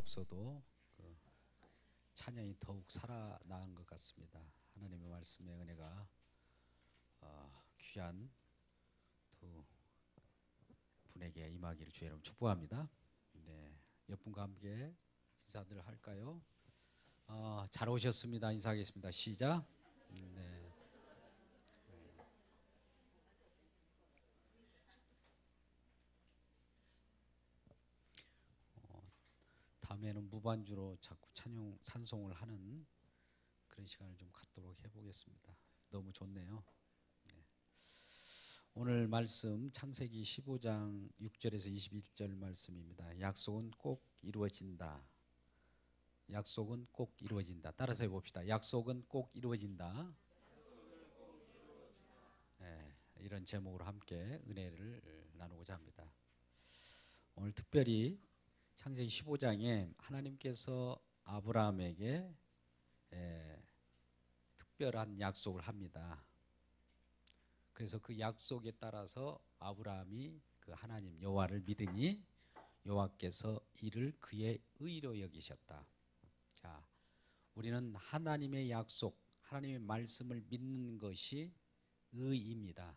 없어도 그 찬양이 더욱 살아나는 것 같습니다. 하나님의 말씀의 은혜가 귀한 두 분에게 임하기를 주의 이름으로 축복합니다. 네, 옆분과 함께 인사들 할까요? 잘 오셨습니다. 인사하겠습니다. 시작. 네. 다음에는 무반주로 자꾸 찬송을 하는 그런 시간을 좀 갖도록 해보겠습니다. 너무 좋네요. 네. 오늘 말씀 창세기 15장 6절에서 21절 말씀입니다. 약속은 꼭 이루어진다. 약속은 꼭 이루어진다. 따라서 해봅시다. 약속은 꼭 이루어진다. 네, 이런 제목으로 함께 은혜를 나누고자 합니다. 오늘 특별히 창세기 15장에 하나님께서 아브라함에게 특별한 약속을 합니다. 그래서 그 약속에 따라서 아브라함이 그 하나님 여호와를 믿으니 여호와께서 이를 그의 의로 여기셨다. 자, 우리는 하나님의 약속, 하나님의 말씀을 믿는 것이 의입니다.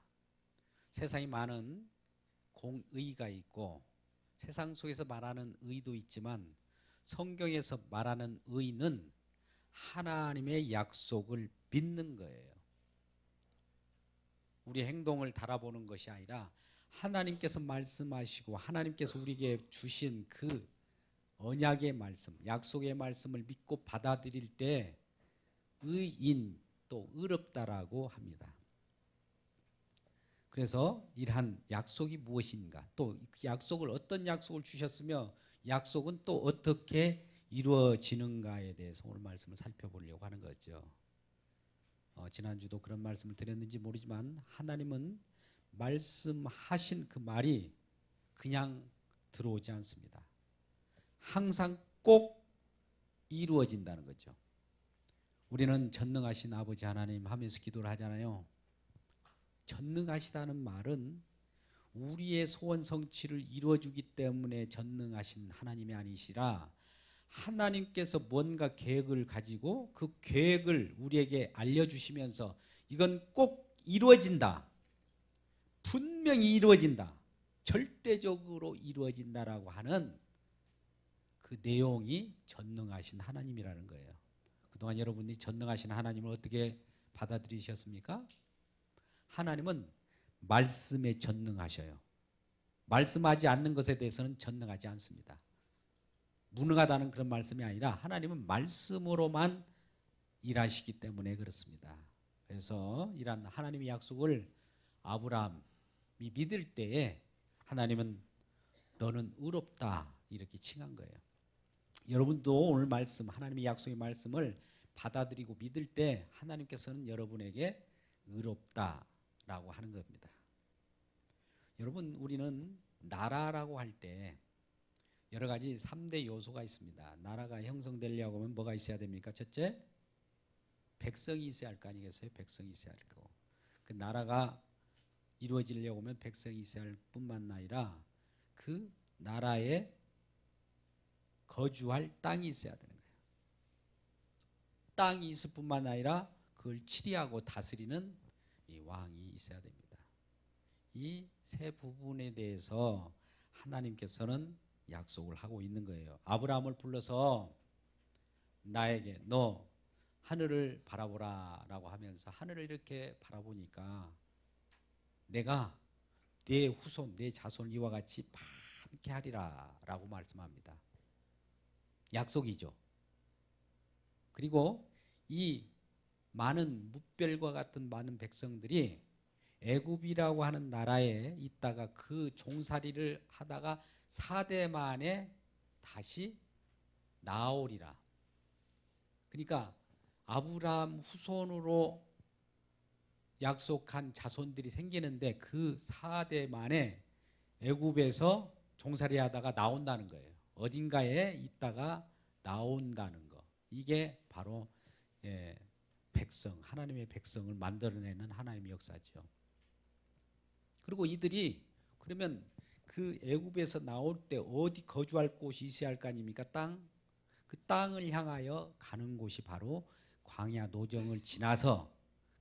세상에 많은 공의가 있고 세상 속에서 말하는 의도 있지만 성경에서 말하는 의는 하나님의 약속을 믿는 거예요. 우리 행동을 달아보는 것이 아니라 하나님께서 말씀하시고 하나님께서 우리에게 주신 그 언약의 말씀, 약속의 말씀을 믿고 받아들일 때 의인 또 의롭다라고 합니다. 그래서 이러한 약속이 무엇인가, 또 그 약속을 어떤 약속을 주셨으며 약속은 또 어떻게 이루어지는가에 대해서 오늘 말씀을 살펴보려고 하는 거죠. 지난주도 그런 말씀을 드렸는지 모르지만 하나님은 말씀하신 그 말이 그냥 들어오지 않습니다. 항상 꼭 이루어진다는 거죠. 우리는 전능하신 아버지 하나님 하면서 기도를 하잖아요. 전능하시다는 말은 우리의 소원 성취를 이루어주기 때문에 전능하신 하나님이 아니시라 하나님께서 뭔가 계획을 가지고 그 계획을 우리에게 알려주시면서 이건 꼭 이루어진다, 분명히 이루어진다, 절대적으로 이루어진다라고 하는 그 내용이 전능하신 하나님이라는 거예요. 그동안 여러분이 전능하신 하나님을 어떻게 받아들이셨습니까? 하나님은 말씀에 전능하셔요. 말씀하지 않는 것에 대해서는 전능하지 않습니다. 무능하다는 그런 말씀이 아니라 하나님은 말씀으로만 일하시기 때문에 그렇습니다. 그래서 이런 하나님의 약속을 아브라함이 믿을 때에 하나님은 너는 의롭다 이렇게 칭한 거예요. 여러분도 오늘 말씀, 하나님의 약속의 말씀을 받아들이고 믿을 때 하나님께서는 여러분에게 의롭다라고 하는 겁니다. 여러분, 우리는 나라라고 할 때 여러 가지 3대 요소가 있습니다. 나라가 형성되려고 하면 뭐가 있어야 됩니까? 첫째, 백성이 있어야 할 거 아니겠어요? 백성이 있어야 할 거고. 그 나라가 이루어지려고 하면 백성이 있어야 할 뿐만 아니라 그 나라에 거주할 땅이 있어야 되는 거예요. 땅이 있을 뿐만 아니라 그걸 치리하고 다스리는 이 왕이 있어야 됩니다. 이 세 부분에 대해서 하나님께서는 약속을 하고 있는 거예요. 아브라함을 불러서 나에게 너 하늘을 바라보라 라고 하면서 하늘을 이렇게 바라보니까 내가 내 후손, 내 자손을 이와 같이 많게 하리라 라고 말씀합니다. 약속이죠. 그리고 이 많은 뭇별과 같은 많은 백성들이 애굽이라고 하는 나라에 있다가 그 종살이를 하다가 4대 만에 다시 나오리라. 그러니까 아브라함 후손으로 약속한 자손들이 생기는데 그 4대 만에 애굽에서 종살이 하다가 나온다는 거예요. 어딘가에 있다가 나온다는 거. 이게 바로 백성, 하나님의 백성을 만들어내는 하나님의 역사죠. 그리고 이들이 그러면 그 애굽에서 나올 때 어디 거주할 곳이 있어야 할 거 아닙니까? 땅. 그 땅을 향하여 가는 곳이 바로 광야 노정을 지나서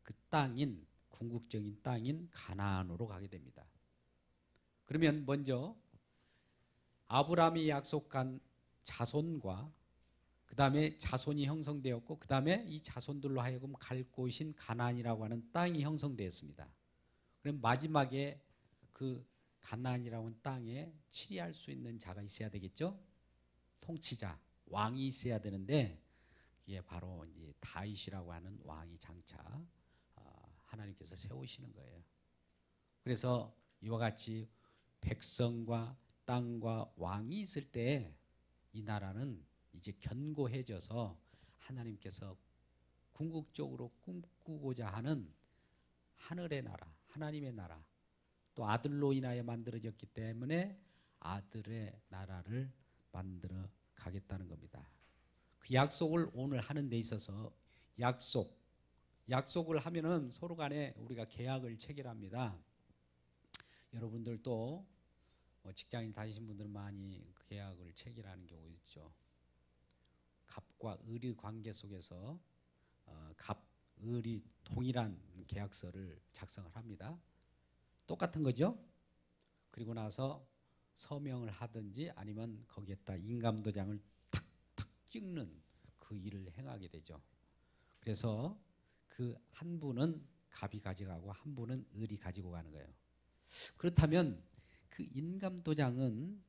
그 땅인 궁극적인 땅인 가나안으로 가게 됩니다. 그러면 먼저 아브라함이 약속한 자손과 그 다음에 자손이 형성되었고 그 다음에 이 자손들로 하여금 갈 곳인 가나안이라고 하는 땅이 형성되었습니다. 그럼 마지막에 그 가나안이라고 하는 땅에 치리할 수 있는 자가 있어야 되겠죠? 통치자, 왕이 있어야 되는데 그게 바로 이제 다윗이라고 하는 왕이 장차 하나님께서 세우시는 거예요. 그래서 이와 같이 백성과 땅과 왕이 있을 때 이 나라는 이제 견고해져서 하나님께서 궁극적으로 꿈꾸고자 하는 하늘의 나라, 하나님의 나라, 또 아들로 인하여 만들어졌기 때문에 아들의 나라를 만들어 가겠다는 겁니다. 그 약속을 오늘 하는 데 있어서 약속을 하면은 서로 간에 우리가 계약을 체결합니다. 여러분들도 직장인 다니신 분들은 많이 계약을 체결하는 경우 있죠. 갑과 을의 관계 속에서 갑, 을이 동일한 계약서를 작성을 합니다. 똑같은 거죠. 그리고 나서 서명을 하든지 아니면 거기에다 인감도장을 탁탁 찍는 그 일을 행하게 되죠. 그래서 그 한 분은 갑이 가져가고 한 분은 을이 가지고 가는 거예요. 그렇다면 그 인감도장은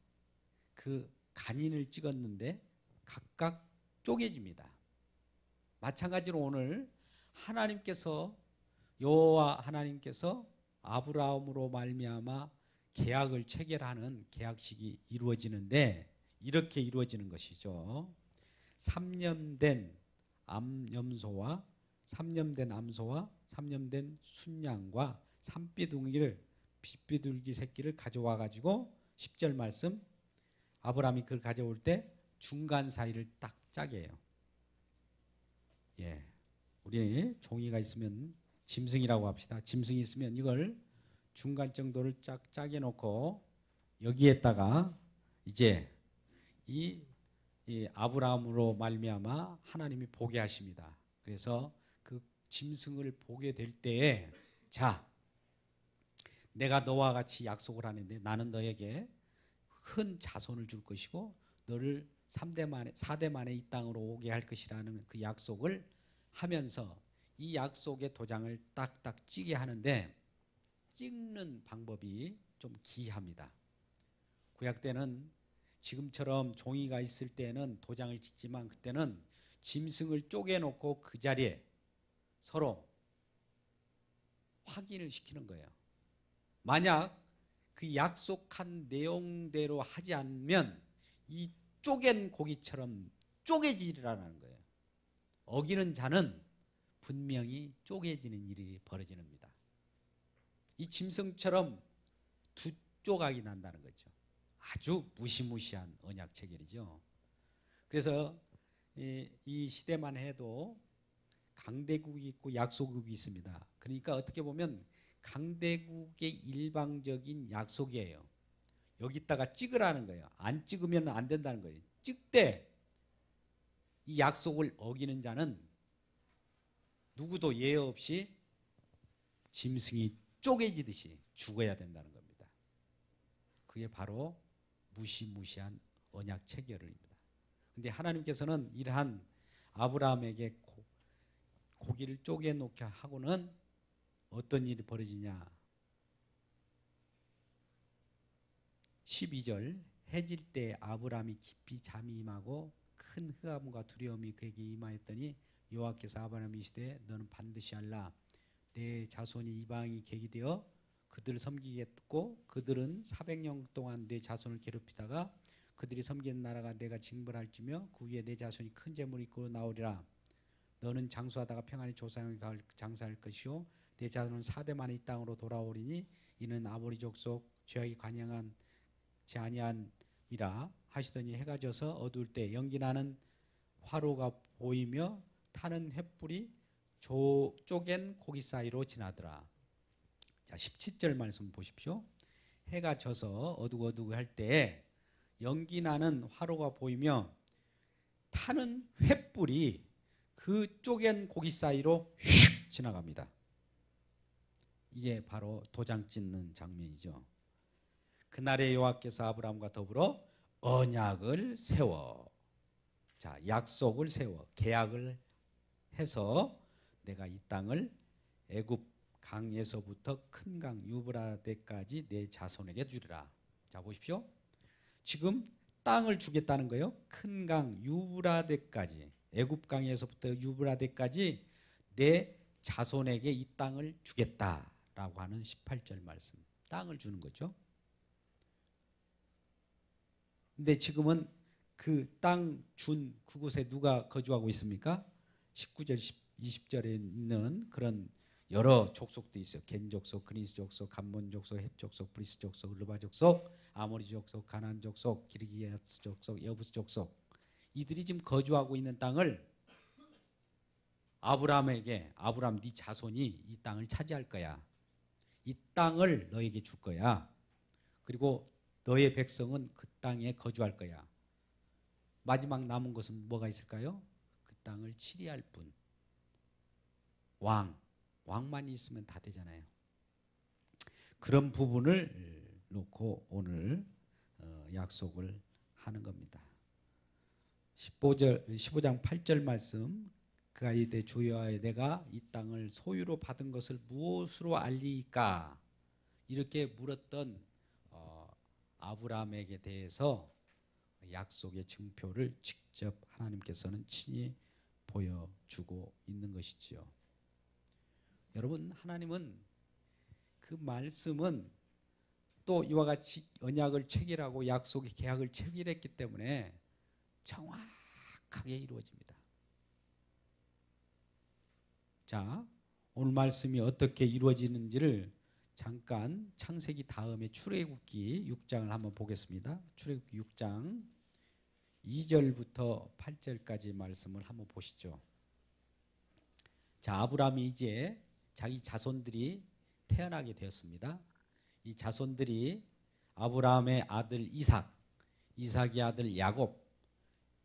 그 간인을 찍었는데 각각 쪼개집니다. 마찬가지로 오늘 하나님께서 여호와 하나님께서 아브라함으로 말미암아 계약을 체결하는 계약식이 이루어지는데 이렇게 이루어지는 것이죠. 3년 된 암염소와 3년 된 순양과 빗비둘기 새끼를 가져와 가지고 10절 말씀 아브라함이 그걸 가져올 때 중간 사이를 딱 짜게 해요. 예, 우리 종이가 있으면 짐승이라고 합시다. 짐승이 있으면 이걸 중간 정도를 쫙 짜게 놓고 여기에다가 이제 이 아브라함으로 말미암아 하나님이 보게 하십니다. 그래서 그 짐승을 보게 될 때에 자, 내가 너와 같이 약속을 하는데 나는 너에게 큰 자손을 줄 것이고 너를 4대 만에 이 땅으로 오게 할 것이라는 그 약속을 하면서 이 약속의 도장을 딱딱 찍게 하는데 찍는 방법이 좀 기이합니다. 구약 때는 지금처럼 종이가 있을 때는 도장을 찍지만 그때는 짐승을 쪼개놓고 그 자리에 서로 확인을 시키는 거예요. 만약 그 약속한 내용대로 하지 않으면 이 쪼갠 고기처럼 쪼개지리라는 거예요. 어기는 자는 분명히 쪼개지는 일이 벌어지는 겁니다. 이 짐승처럼 두 조각이 난다는 거죠. 아주 무시무시한 언약 체결이죠. 그래서 이 시대만 해도 강대국이 있고 약소국이 있습니다. 그러니까 어떻게 보면 강대국의 일방적인 약속이에요. 여기다가 찍으라는 거예요. 안 찍으면 안 된다는 거예요. 찍되 이 약속을 어기는 자는 누구도 예외 없이 짐승이 쪼개지듯이 죽어야 된다는 겁니다. 그게 바로 무시무시한 언약 체결입니다. 그런데 하나님께서는 이러한 아브라함에게 고기를 쪼개놓게 하고는 어떤 일이 벌어지냐. 12절 해질 때 아브라함이 깊이 잠이 임하고 큰 흑암과 두려움이 그에게 임하였더니 여호와께서 아브라함이 이르시되 너는 반드시 알라 내 자손이 이방이 객이 되어 그들을 섬기겠고 그들은 400년 동안 내 자손을 괴롭히다가 그들이 섬기는 나라가 내가 징벌할지며 그 위에 내 자손이 큰 재물이 있고 나오리라. 너는 장수하다가 평안히 조상에게 장사할 것이요 내 자손은 4대 만에 이 땅으로 돌아오리니 이는 아모리 족속 죄악이 관영한 지 아니함이라 하시더니 해가 져서 어두울 때 연기나는 화로가 보이며 타는 횃불이 쪼갠 고기 사이로 지나더라. 자, 17절 말씀 보십시오. 해가 져서 어둑어둑 할 때 연기 나는 화로가 보이며 파는 횃불이 그 쪼갠 고기 사이로 휙 지나갑니다. 이게 바로 도장 찍는 장면이죠. 그날에 여호와께서 아브라함과 더불어 언약을 세워, 자, 약속을 세워 계약을 해서 내가 이 땅을 애굽 강에서부터 큰 강 유브라데까지 내 자손에게 주리라. 자, 보십시오. 지금 땅을 주겠다는 거예요. 큰 강 유브라데까지, 애굽 강에서부터 유브라데까지 내 자손에게 이 땅을 주겠다라고 하는 18절 말씀. 땅을 주는 거죠. 근데 지금은 그 땅 준 그곳에 누가 거주하고 있습니까? 19절 20절에 있는 그런 여러 족속도 있어요. 겐 족속, 그니스 족속, 감몬 족속, 헷 족속, 브리스 족속, 르바 족속, 아모리 족속, 가나안 족속, 기르기야스 족속, 여부스 족속, 이들이 지금 거주하고 있는 땅을 아브라함에게, 아브라함 네 자손이 이 땅을 차지할 거야. 이 땅을 너에게 줄 거야. 그리고 너의 백성은 그 땅에 거주할 거야. 마지막 남은 것은 뭐가 있을까요? 그 땅을 치리할 분. 왕만 있으면 다 되잖아요. 그런 부분을 놓고 오늘 약속을 하는 겁니다. 15장 8절 말씀, 그가 이르되 주여 내가 이 땅을 소유로 받은 것을 무엇으로 알리까? 이렇게 물었던 아브라함에게 대해서 약속의 증표를 직접 하나님께서는 친히 보여주고 있는 것이지요. 여러분, 하나님은 그 말씀은 또 이와 같이 언약을 체결하고 약속의 계약을 체결했기 때문에 정확하게 이루어집니다. 자, 오늘 말씀이 어떻게 이루어지는지를 잠깐 창세기 다음에 출애굽기 6장을 한번 보겠습니다. 출애굽기 6장 2절부터 8절까지 말씀을 한번 보시죠. 자, 아브라함이 이제 자기 자손들이 태어나게 되었습니다. 이 자손들이 아브라함의 아들 이삭, 이삭의 아들 야곱,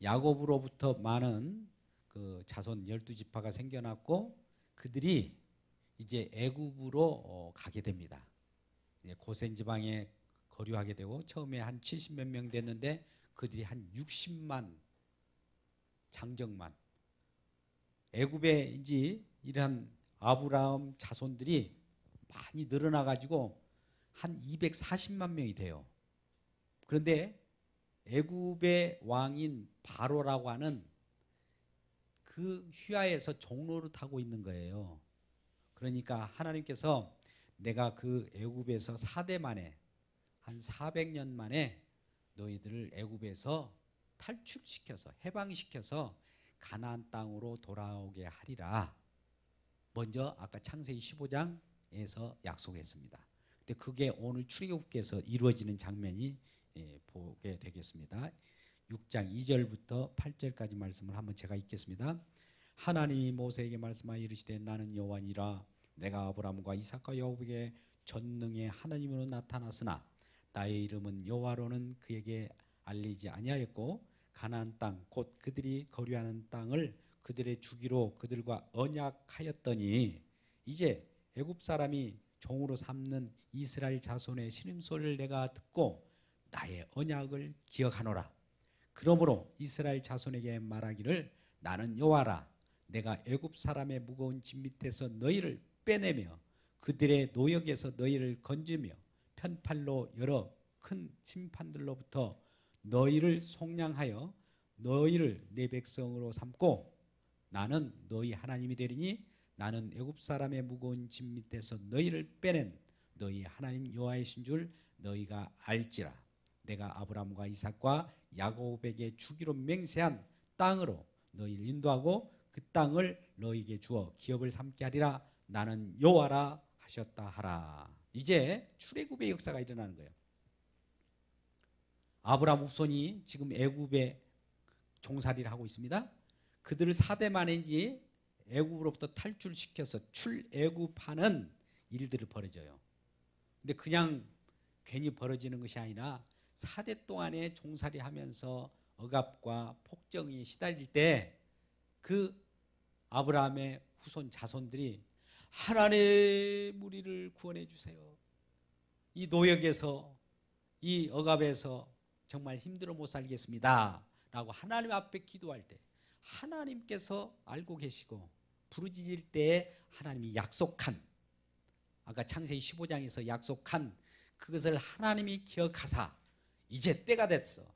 야곱으로부터 많은 그 자손 12지파가 생겨났고 그들이 이제 애굽으로 가게 됩니다. 고센 지방에 거류하게 되고 처음에 한 70몇 명 됐는데 그들이 한 60만 장정만, 애굽에 이제 이러한 아브라함 자손들이 많이 늘어나 가지고 한 240만 명이 돼요. 그런데 애굽의 왕인 바로라고 하는 그 휘하에서 종로를 타고 있는 거예요. 그러니까 하나님께서 내가 그 애굽에서 4대 만에 한 400년 만에 너희들을 애굽에서 탈출시켜서 해방시켜서 가나안 땅으로 돌아오게 하리라. 먼저 아까 창세기 15장에서 약속했습니다. 근데 그게 오늘 출애굽기에서 이루어지는 장면이 보게 되겠습니다. 6장 2절부터 8절까지 말씀을 한번 제가 읽겠습니다. 하나님이 모세에게 말씀하여 이르시되 나는 여호와니라. 내가 아브라함과 이삭과 야곱에게 전능의 하나님으로 나타났으나 나의 이름은 여호와로는 그에게 알리지 아니하였고 가나안 땅 곧 그들이 거류하는 땅을 그들의 주기로 그들과 언약하였더니 이제 애굽 사람이 종으로 삼는 이스라엘 자손의 신음소리를 내가 듣고 나의 언약을 기억하노라. 그러므로 이스라엘 자손에게 말하기를 나는 여호와라. 내가 애굽 사람의 무거운 짐 밑에서 너희를 빼내며 그들의 노역에서 너희를 건지며 편팔로 여러 큰 심판들로부터 너희를 속량하여 너희를 내 백성으로 삼고 나는 너희 하나님이 되리니 나는 애굽 사람의 무거운 짐 밑에서 너희를 빼낸 너희 하나님 여호와이신 줄 너희가 알지라. 내가 아브라함과 이삭과 야곱에게 주기로 맹세한 땅으로 너희를 인도하고 그 땅을 너희에게 주어 기업을 삼게 하리라. 나는 여호와라 하셨다 하라. 이제 출애굽의 역사가 일어나는 거예요. 아브라함 후손이 지금 애굽에 종살이를 하고 있습니다. 그들을 4대 만인지 애굽으로부터 탈출시켜서 출애굽하는 일들을 벌어져요. 근데 그냥 괜히 벌어지는 것이 아니라 4대 동안에 종살이하면서 억압과 폭정이 시달릴 때 그 아브라함의 후손 자손들이 하나님 우리를 구원해 주세요. 이 노역에서 이 억압에서 정말 힘들어 못 살겠습니다 라고 하나님 앞에 기도할 때 하나님께서 알고 계시고 부르짖을 때에 하나님이 약속한, 아까 창세기 15장에서 약속한 그것을 하나님이 기억하사 이제 때가 됐어,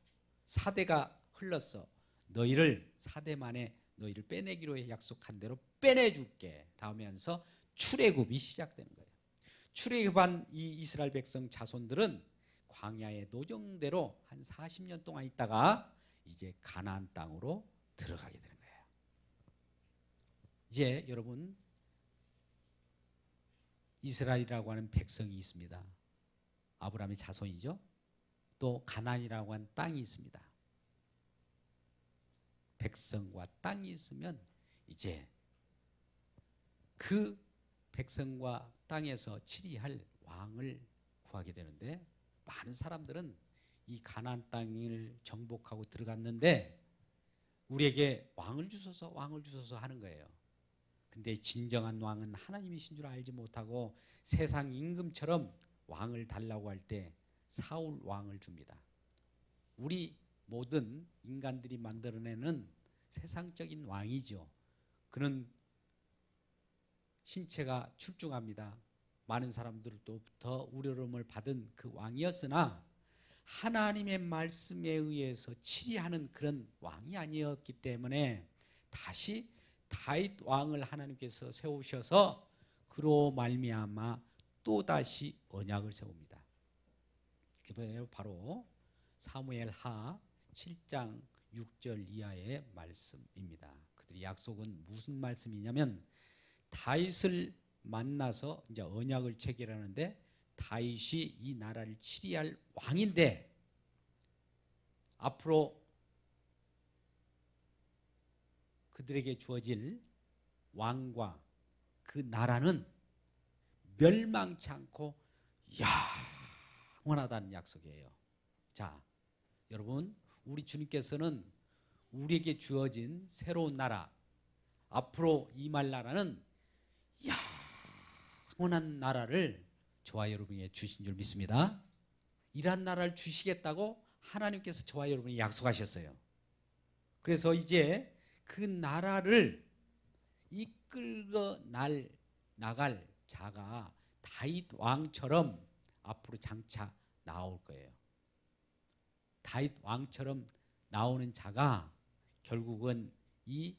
사대가 흘렀어, 너희를 4대 만에 너희를 빼내기로 약속한 대로 빼내줄게 라면서 출애굽이 시작되는 거예요. 출애굽한 이 이스라엘 백성 자손들은 광야의 노정대로 한 40년 동안 있다가 이제 가나안 땅으로 들어가게 되는 거예요. 이제 여러분, 이스라엘이라고 하는 백성이 있습니다. 아브라함의 자손이죠. 또 가나안이라고 하는 땅이 있습니다. 백성과 땅이 있으면 이제 그 백성과 땅에서 치리할 왕을 구하게 되는데, 많은 사람들은 이 가나안 땅을 정복하고 들어갔는데 우리에게 왕을 주소서 왕을 주소서 하는 거예요. 근데 진정한 왕은 하나님이신 줄 알지 못하고 세상 임금처럼 왕을 달라고 할 때 사울 왕을 줍니다. 우리 모든 인간들이 만들어내는 세상적인 왕이죠. 그는 신체가 출중합니다. 많은 사람들로부터 우려름을 받은 그 왕이었으나 하나님의 말씀에 의해서 치리하는 그런 왕이 아니었기 때문에 다시 다윗 왕을 하나님께서 세우셔서 그로 말미암아 또다시 언약을 세웁니다. 그게 바로 사무엘하 7장 6절 이하의 말씀입니다. 그들의 약속은 무슨 말씀이냐면, 다윗을 만나서 이제 언약을 체결하는데 다윗이 이 나라를 치리할 왕인데 앞으로 그들에게 주어질 왕과 그 나라는 멸망치 않고 영원하다는 약속이에요. 자, 여러분, 우리 주님께서는 우리에게 주어진 새로운 나라, 앞으로 임할 나라는 영원한 나라를 저와 여러분에게 주신 줄 믿습니다. 이러한 나라를 주시겠다고 하나님께서 저와 여러분이 약속하셨어요. 그래서 이제 그 나라를 이끌고 나갈 자가 다윗 왕처럼 앞으로 장차 나올 거예요. 다윗 왕처럼 나오는 자가 결국은 이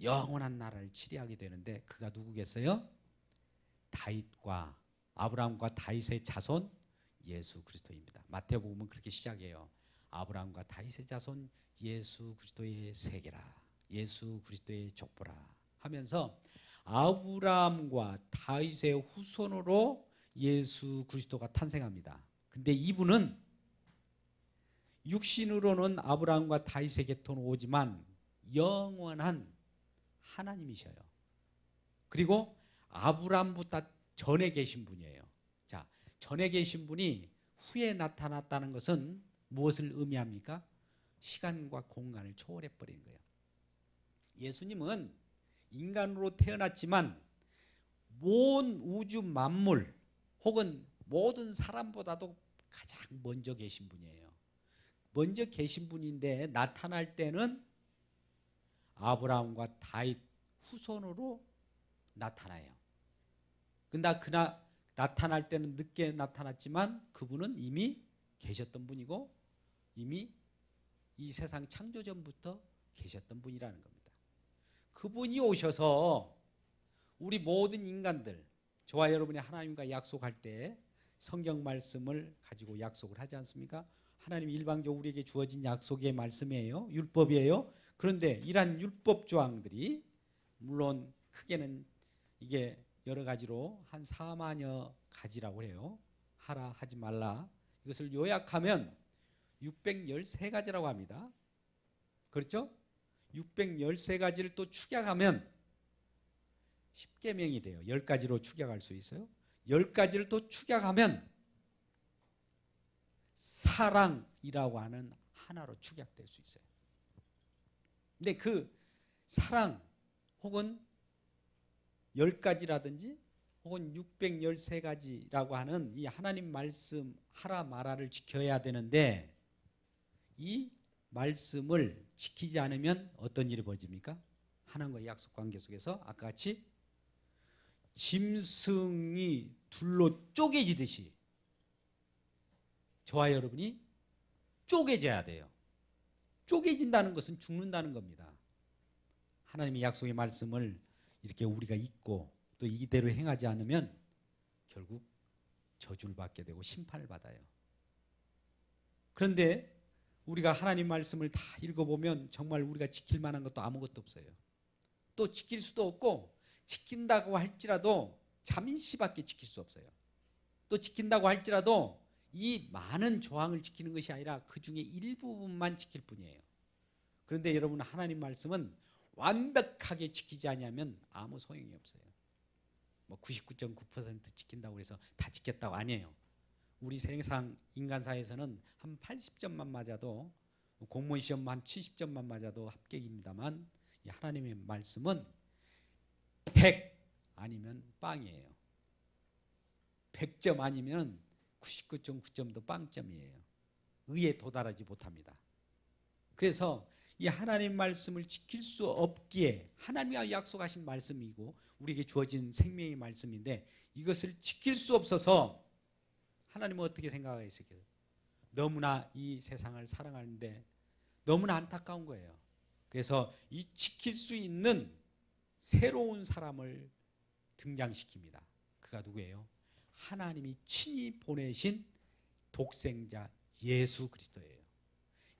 영원한 나라를 치리하게 되는데, 그가 누구겠어요? 다윗과 아브라함과 다윗의 자손 예수 그리스도입니다. 마태복음은 그렇게 시작해요. 아브라함과 다윗의 자손 예수 그리스도의 세계라, 예수 그리스도의 족보라 하면서 아브라함과 다윗의 후손으로 예수 그리스도가 탄생합니다. 근데 이분은 육신으로는 아브라함과 다윗의 계통으로 오지만 영원한 하나님이셔요. 그리고 아브라함보다 전에 계신 분이에요. 자, 전에 계신 분이 후에 나타났다는 것은 무엇을 의미합니까? 시간과 공간을 초월해 버리는 거예요. 예수님은 인간으로 태어났지만 온 우주 만물 혹은 모든 사람보다도 가장 먼저 계신 분이에요. 먼저 계신 분인데 나타날 때는 아브라함과 다윗 후손으로 나타나요. 근데 그나 나타날 때는 늦게 나타났지만 그분은 이미 계셨던 분이고 이미 이 세상 창조 전부터 계셨던 분이라는 겁니다. 그분이 오셔서 우리 모든 인간들, 저와 여러분이 하나님과 약속할 때 성경 말씀을 가지고 약속을 하지 않습니까? 하나님 일방적으로 우리에게 주어진 약속의 말씀이에요. 율법이에요. 그런데 이러한 율법 조항들이 물론 크게는 이게 여러 가지로 한 4만여 가지라고 해요. 하라 하지 말라. 이것을 요약하면 613가지라고 합니다. 그렇죠? 613가지를 또 축약하면 10계명이 돼요. 10가지로 축약할 수 있어요. 10가지를 또 축약하면 사랑이라고 하는 하나로 축약될 수 있어요. 근데 그 사랑 혹은 10가지라든지 혹은 613가지라고 하는 이 하나님 말씀 하라 마라를 지켜야 되는데 이 말씀을 지키지 않으면 어떤 일이 벌어집니까? 하나님과의 약속 관계 속에서 아까 같이 짐승이 둘로 쪼개지듯이 저와 여러분이 쪼개져야 돼요. 쪼개진다는 것은 죽는다는 겁니다. 하나님의 약속의 말씀을 이렇게 우리가 잊고 또 이대로 행하지 않으면 결국 저주를 받게 되고 심판을 받아요. 그런데 우리가 하나님 말씀을 다 읽어보면 정말 우리가 지킬 만한 것도 아무것도 없어요. 또 지킬 수도 없고 지킨다고 할지라도 잠시밖에 지킬 수 없어요. 또 지킨다고 할지라도 이 많은 조항을 지키는 것이 아니라 그 중에 일부분만 지킬 뿐이에요. 그런데 여러분 하나님 말씀은 완벽하게 지키지 않으면 아무 소용이 없어요. 뭐 99.9% 지킨다고 해서 다 지켰다고 아니에요. 우리 세상 인간사에서는 한 80점만 맞아도 공무원 시험 한 70점만 맞아도 합격입니다만 이 하나님의 말씀은 100 아니면 빵이에요. 100점 아니면 99.9점도 빵점이에요. 의에 도달하지 못합니다. 그래서 이 하나님 말씀을 지킬 수 없기에 하나님이 약속하신 말씀이고 우리에게 주어진 생명의 말씀인데 이것을 지킬 수 없어서 하나님은 어떻게 생각하겠어요? 너무나 이 세상을 사랑하는데 너무나 안타까운 거예요. 그래서 이 지킬 수 있는 새로운 사람을 등장시킵니다. 그가 누구예요? 하나님이 친히 보내신 독생자 예수 그리스도예요.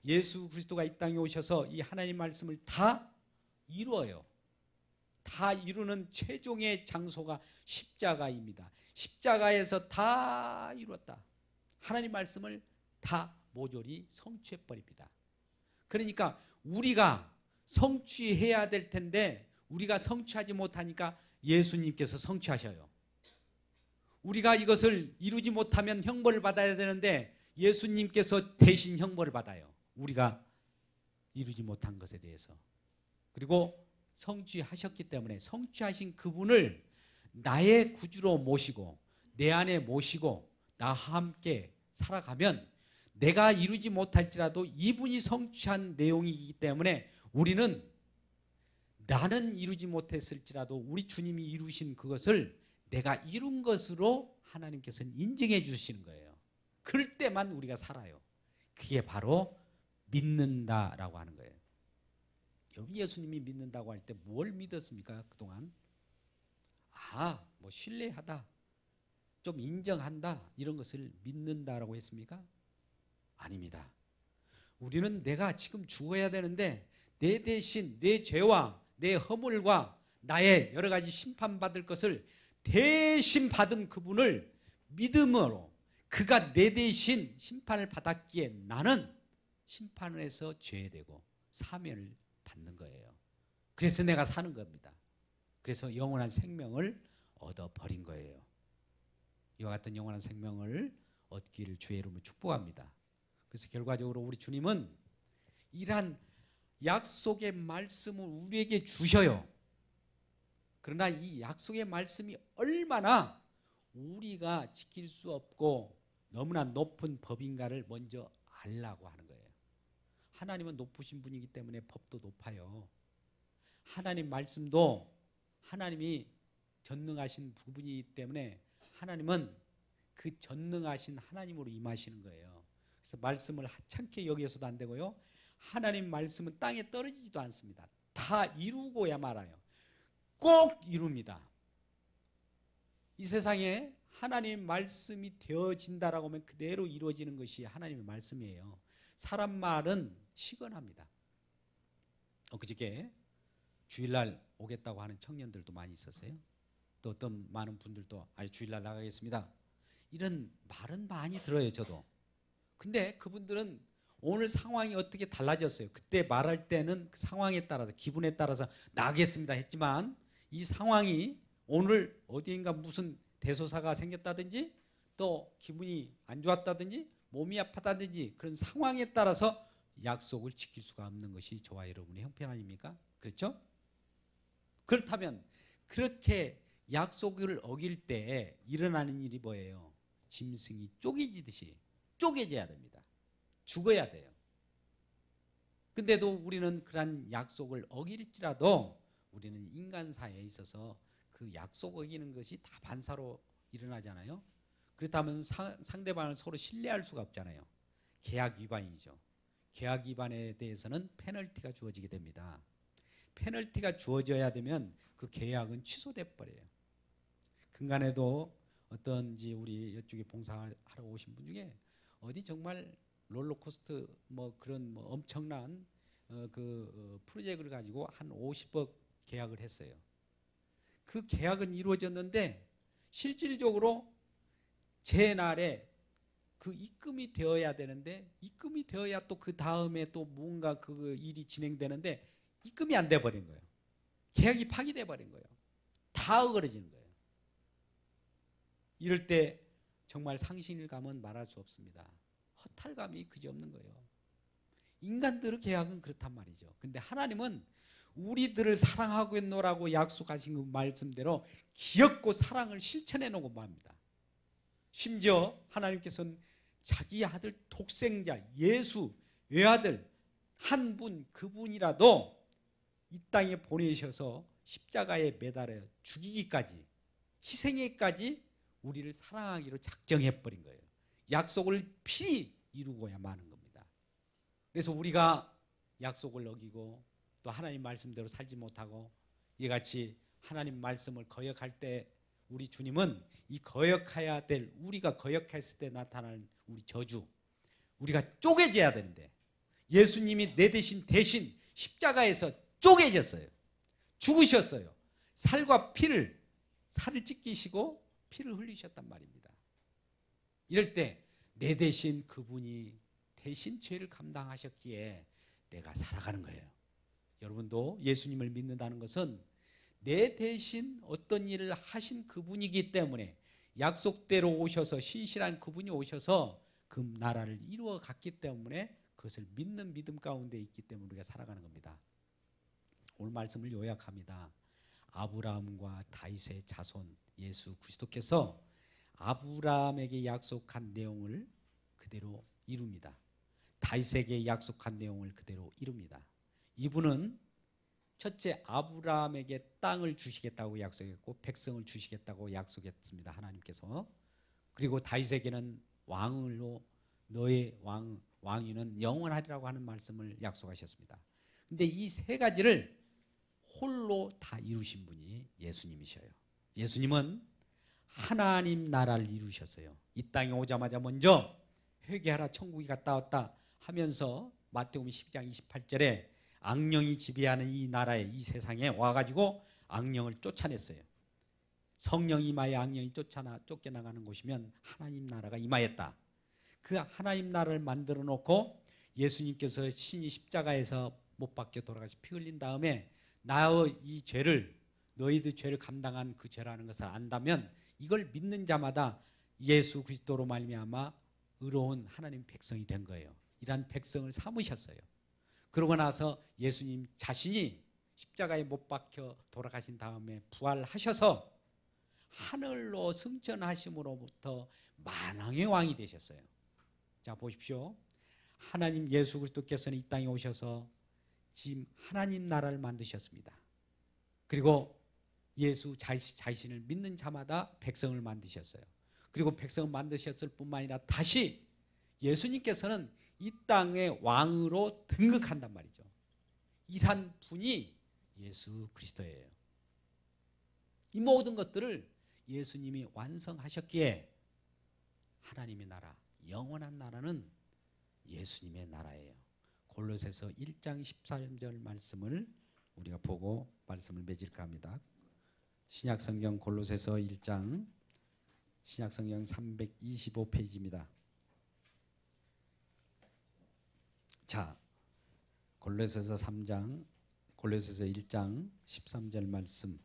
예수 그리스도가 이 땅에 오셔서 이 하나님 말씀을 다 이루어요. 다 이루는 최종의 장소가 십자가입니다. 십자가에서 다 이루었다. 하나님 말씀을 다 모조리 성취해버립니다. 그러니까 우리가 성취해야 될 텐데 우리가 성취하지 못하니까 예수님께서 성취하셔요. 우리가 이것을 이루지 못하면 형벌을 받아야 되는데 예수님께서 대신 형벌을 받아요. 우리가 이루지 못한 것에 대해서. 그리고 성취하셨기 때문에 성취하신 그분을 나의 구주로 모시고 내 안에 모시고 나와 함께 살아가면 내가 이루지 못할지라도 이분이 성취한 내용이기 때문에 우리는 나는 이루지 못했을지라도 우리 주님이 이루신 그것을 내가 이룬 것으로 하나님께서는 인정해 주시는 거예요. 그럴 때만 우리가 살아요. 그게 바로 믿는다라고 하는 거예요. 여러분 예수님이 믿는다고 할 때 뭘 믿었습니까? 그동안 뭐 신뢰하다, 좀 인정한다 이런 것을 믿는다라고 했습니까? 아닙니다. 우리는 내가 지금 죽어야 되는데 내 대신 내 죄와 내 허물과 나의 여러 가지 심판받을 것을 대신 받은 그분을 믿음으로 그가 내 대신 심판을 받았기에 나는 심판에서 죄되고 사면을 받는 거예요. 그래서 내가 사는 겁니다. 그래서 영원한 생명을 얻어버린 거예요. 이와 같은 영원한 생명을 얻기를 주의 이름으로 축복합니다. 그래서 결과적으로 우리 주님은 이러한 약속의 말씀을 우리에게 주셔요. 그러나 이 약속의 말씀이 얼마나 우리가 지킬 수 없고 너무나 높은 법인가를 먼저 알라고 하는 거예요. 하나님은 높으신 분이기 때문에 법도 높아요. 하나님 말씀도 하나님이 전능하신 부분이기 때문에 하나님은 그 전능하신 하나님으로 임하시는 거예요. 그래서 말씀을 하찮게 여기서도 안 되고요. 하나님 말씀은 땅에 떨어지지도 않습니다. 다 이루고야 말아요. 꼭 이룹니다. 이 세상에 하나님 말씀이 되어진다라고 하면 그대로 이루어지는 것이 하나님의 말씀이에요. 사람 말은 시건합니다. 엊그저께 주일날 오겠다고 하는 청년들도 많이 있었어요. 또 어떤 많은 분들도 주일날 나가겠습니다. 이런 말은 많이 들어요. 저도. 근데 그분들은 오늘 상황이 어떻게 달라졌어요. 그때 말할 때는 그 상황에 따라서 기분에 따라서 나가겠습니다 했지만 이 상황이 오늘 어디인가 무슨 대소사가 생겼다든지 또 기분이 안 좋았다든지 몸이 아프다든지 그런 상황에 따라서 약속을 지킬 수가 없는 것이 저와 여러분의 형편 아닙니까? 그렇죠? 그렇다면 그렇게 약속을 어길 때 일어나는 일이 뭐예요? 짐승이 쪼개지듯이 쪼개져야 됩니다. 죽어야 돼요. 근데도 우리는 그러한 약속을 어길지라도 우리는 인간사에 있어서 그 약속 어기는 것이 다 반사로 일어나잖아요. 그렇다면 상대방을 서로 신뢰할 수가 없잖아요. 계약 위반이죠. 계약 위반에 대해서는 페널티가 주어지게 됩니다. 페널티가 주어져야 되면 그 계약은 취소돼 버려요. 근간에도 어떤지 우리 이쪽에 봉사하러 오신 분 중에 어디 정말 롤러코스터 뭐 그런 뭐 엄청난 프로젝트를 가지고 한 50억 계약을 했어요. 그 계약은 이루어졌는데 실질적으로 제 날에 그 입금이 되어야 되는데 입금이 되어야 또 그 다음에 또 뭔가 그 일이 진행되는데 입금이 안 돼 버린 거예요. 계약이 파기돼 버린 거예요. 다 어그러지는 거예요. 이럴 때 정말 상실감은 말할 수 없습니다. 허탈감이 그지없는 거예요. 인간들의 계약은 그렇단 말이죠. 근데 하나님은 우리들을 사랑하겠노라고 약속하신 그 말씀대로 기엽고 사랑을 실천해 놓고 맙니다. 심지어 하나님께서는 자기 아들 독생자 예수 외아들 한 분 그분이라도 이 땅에 보내셔서 십자가에 매달아 죽이기까지 희생에까지 우리를 사랑하기로 작정해 버린 거예요. 약속을 필히 이루고야 마는 겁니다. 그래서 우리가 약속을 어기고 또 하나님 말씀대로 살지 못하고 이같이 하나님 말씀을 거역할 때 우리 주님은 이 거역해야 될 우리가 거역했을 때 나타나는 우리 저주 우리가 쪼개져야 되는데 예수님이 내 대신 십자가에서 쪼개졌어요. 죽으셨어요. 살과 피를 살을 찢기시고 피를 흘리셨단 말입니다. 이럴 때 내 대신 그분이 대신 죄를 감당하셨기에 내가 살아가는 거예요. 여러분도 예수님을 믿는다는 것은 내 대신 어떤 일을 하신 그분이기 때문에 약속대로 오셔서 신실한 그분이 오셔서 그 나라를 이루어 갔기 때문에 그것을 믿는 믿음 가운데 있기 때문에 우리가 살아가는 겁니다. 오늘 말씀을 요약합니다. 아브라함과 다윗의 자손 예수 그리스도께서 아브라함에게 약속한 내용을 그대로 이룹니다. 다윗에게 약속한 내용을 그대로 이룹니다. 이분은 첫째 아브라함에게 땅을 주시겠다고 약속했고 백성을 주시겠다고 약속했습니다. 하나님께서. 그리고 다윗에게는 왕으로 너의 왕위는 영원하리라고 하는 말씀을 약속하셨습니다. 근데 이 세 가지를 홀로 다 이루신 분이 예수님이셔요. 예수님은 하나님 나라를 이루셨어요. 이 땅에 오자마자 먼저 회개하라 천국이 갔다 왔다 하면서 마태복음 12장 28절에 악령이 지배하는 이 나라에 이 세상에 와가지고 악령을 쫓아냈어요. 성령이 임하여 악령이 쫓겨나가는 곳이면 하나님 나라가 임하였다. 그 하나님 나라를 만들어 놓고 예수님께서 신이 십자가에서 못 박혀 돌아가시 피 흘린 다음에 나의 이 죄를 너희들 죄를 감당한 그 죄라는 것을 안다면 이걸 믿는 자마다 예수 그리스도로 말미암아 의로운 하나님 백성이 된 거예요. 이러한 백성을 삼으셨어요. 그러고 나서 예수님 자신이 십자가에 못 박혀 돌아가신 다음에 부활하셔서 하늘로 승천하심으로부터 만왕의 왕이 되셨어요. 자 보십시오. 하나님 예수 그리스도께서는 이 땅에 오셔서 지금 하나님 나라를 만드셨습니다. 그리고 예수 자신을 믿는 자마다 백성을 만드셨어요. 그리고 백성을 만드셨을 뿐만 아니라 다시 예수님께서는 이 땅의 왕으로 등극한단 말이죠. 이산 분이 예수 그리스도예요. 이 모든 것들을 예수님이 완성하셨기에 하나님의 나라, 영원한 나라는 예수님의 나라예요. 골로새서 1장 13절 말씀을 우리가 보고 말씀을 맺을까 합니다. 신약성경 골로새서 1장 신약성경 325페이지입니다. 자, 골로새서 3장 골로새서 1장 13절 말씀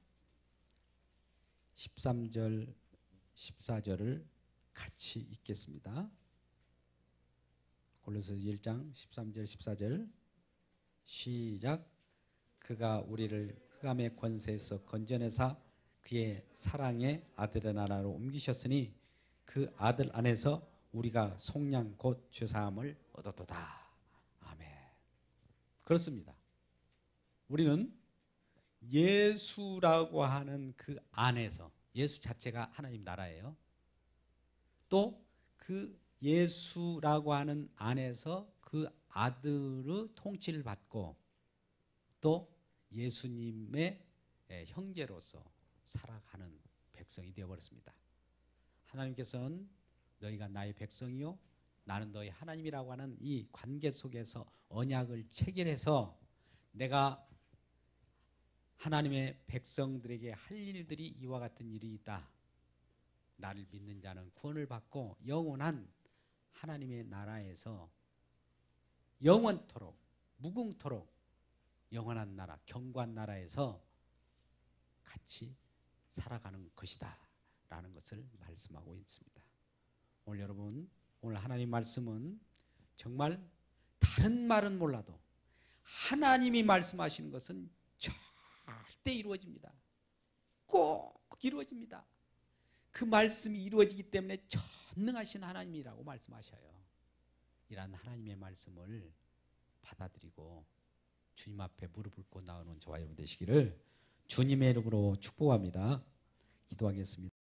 13절 14절을 같이 읽겠습니다. 골로새서 1장 13절 14절 시작. 그가 우리를 흑암의 권세에서 건져내사 그의 사랑의 아들의 나라로 옮기셨으니 그 아들 안에서 우리가 속량 곧 죄사함을 얻었도다. 아멘. 그렇습니다. 우리는 예수라고 하는 그 안에서, 예수 자체가 하나님 나라예요. 또 그 예수라고 하는 안에서 그 아들의 통치를 받고 또 예수님의 형제로서 살아가는 백성이 되어버렸습니다. 하나님께서는 너희가 나의 백성이요 나는 너희 하나님이라고 하는 이 관계 속에서 언약을 체결해서 내가 하나님의 백성들에게 할 일들이 이와 같은 일이 있다. 나를 믿는 자는 구원을 받고 영원한 하나님의 나라에서 영원토록 무궁토록 영원한 나라, 경고한 나라에서 같이 살아가는 것이다 라는 것을 말씀하고 있습니다. 오늘 여러분, 오늘 하나님 말씀은 정말 다른 말은 몰라도 하나님이 말씀하시는 것은 절대 이루어집니다. 꼭 이루어집니다. 그 말씀이 이루어지기 때문에 전능하신 하나님이라고 말씀하셔요. 이러한 하나님의 말씀을 받아들이고 주님 앞에 무릎 꿇고 나오는 저와 여러분 되시기를 주님의 이름으로 축복합니다. 기도하겠습니다.